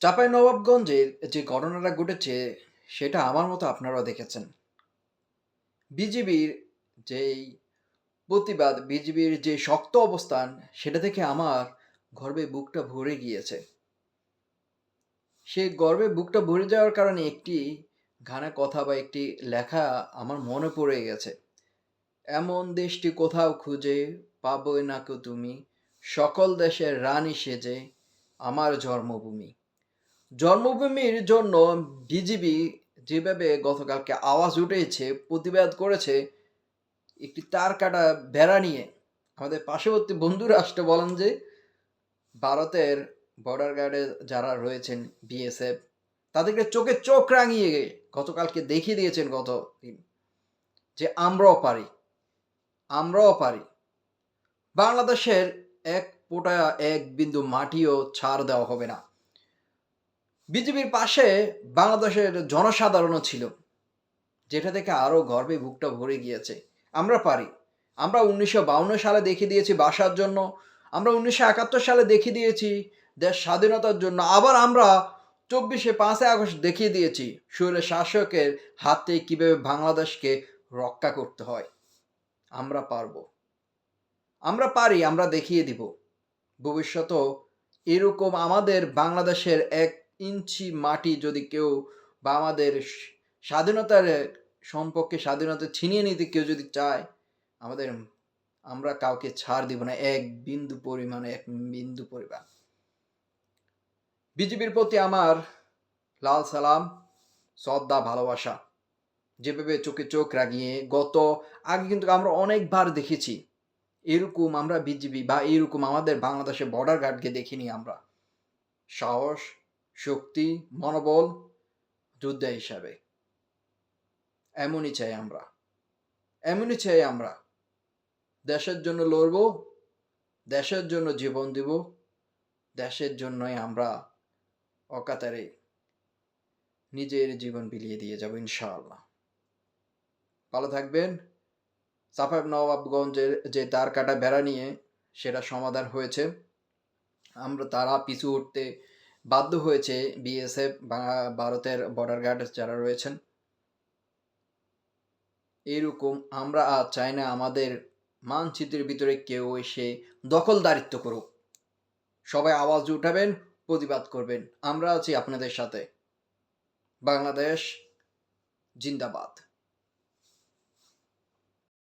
চাঁপাইনবাবগঞ্জের যে ঘটনাটা ঘটেছে সেটা আমার মতো আপনারাও দেখেছেন। বিজিবির যেই প্রতিবাদ, বিজিবির যে শক্ত অবস্থান সেটা থেকে আমার গর্বে বুকটা ভরে গিয়েছে। সেই গর্বে বুকটা ভরে যাওয়ার কারণে একটি গানের কথা বা একটি লেখা আমার মনে পড়ে গেছে। এমন দেশটি কোথাও খুঁজে পাবই না কো তুমি, সকল দেশের রানী সেজে আমার জন্মভূমি। জন্মভূমির জন্য বিজিবি যেভাবে গতকালকে আওয়াজ উঠেছে, প্রতিবাদ করেছে, একটি তার কাটা বেড়া নিয়ে আমাদের পার্শ্ববর্তী বন্ধু রাষ্ট্র বলেন যে ভারতের বর্ডার গার্ডে যারা রয়েছেন বিএসএফ তাদেরকে চোখে চোখ রাঙিয়ে গতকালকে দেখিয়ে দিয়েছেন গত দিন যে আমরাও পারি, আমরাও পারি। বাংলাদেশের এক ফোঁটা এক বিন্দু মাটিও ছাড় দেওয়া হবে না। বিজিবির পাশে বাংলাদেশের জনসাধারণও ছিল, যেটা থেকে আরও গর্বে বুকটা ভরে গিয়েছে। আমরা পারি। আমরা ১৯৫২ সালে দেখিয়ে দিয়েছি বাসার জন্য, আমরা ১৯৭১ সালে দেখিয়ে দিয়েছি দেশ স্বাধীনতার জন্য, আবার আমরা ৫ই আগস্ট দেখিয়ে দিয়েছি স্বৈর শাসকের হাত থেকে কীভাবে বাংলাদেশকে রক্ষা করতে হয়। আমরা পারব, আমরা পারি, আমরা দেখিয়ে দিব। ভবিষ্যতেও এরকম আমাদের বাংলাদেশের ১ ইঞ্চি মাটি যদি কেউ বা আমাদের স্বাধীনতার সম্পর্কে স্বাধীনতা ছিনিয়ে নিতে কেউ যদি চায়, আমরা কাউকে ছাড় দিব না, ১ বিন্দু পরিমাণে, ১ বিন্দু পরিমাণ। বিজিবির প্রতি আমার লাল সালাম, শ্রদ্ধা, ভালোবাসা। যেভাবে চোখে চোখ রাঙিয়ে আগে কিন্তু আমরা অনেকবার দেখেছি এরকম আমরা বিজিবি বা এরকম আমাদের বাংলাদেশের বর্ডার গার্ডকে দেখিনি আমরা। সাহস, শক্তি, মনোবল, যোদ্ধা হিসাবে। এমনই চাই আমরা। এমনই চাই আমরা। দেশের জন্য লড়ব, দেশের জন্য জীবন দিব, দেশের জন্যই আমরা অকাতরে নিজের জীবন বিলিয়ে দিয়ে যাব ইনশাআল্লাহ। ভালো থাকবেন। চাঁপাইনবাবগঞ্জের যে তার কাটা বেড়া নিয়ে সেটা সমাধান হয়েছে। তারা পিছু উঠতে বাধ্য হয়েছে বিএসএফ বা ভারতের বর্ডার গার্ড যারা রয়েছেন। এরকম আমরা আর চাই না আমাদের মানচিত্রের ভিতরে কেউ এসে দখলদারিত্ব করুক। সবাই আওয়াজ উঠাবেন, প্রতিবাদ করবেন। আমরা আছি আপনাদের সাথে। বাংলাদেশ জিন্দাবাদ।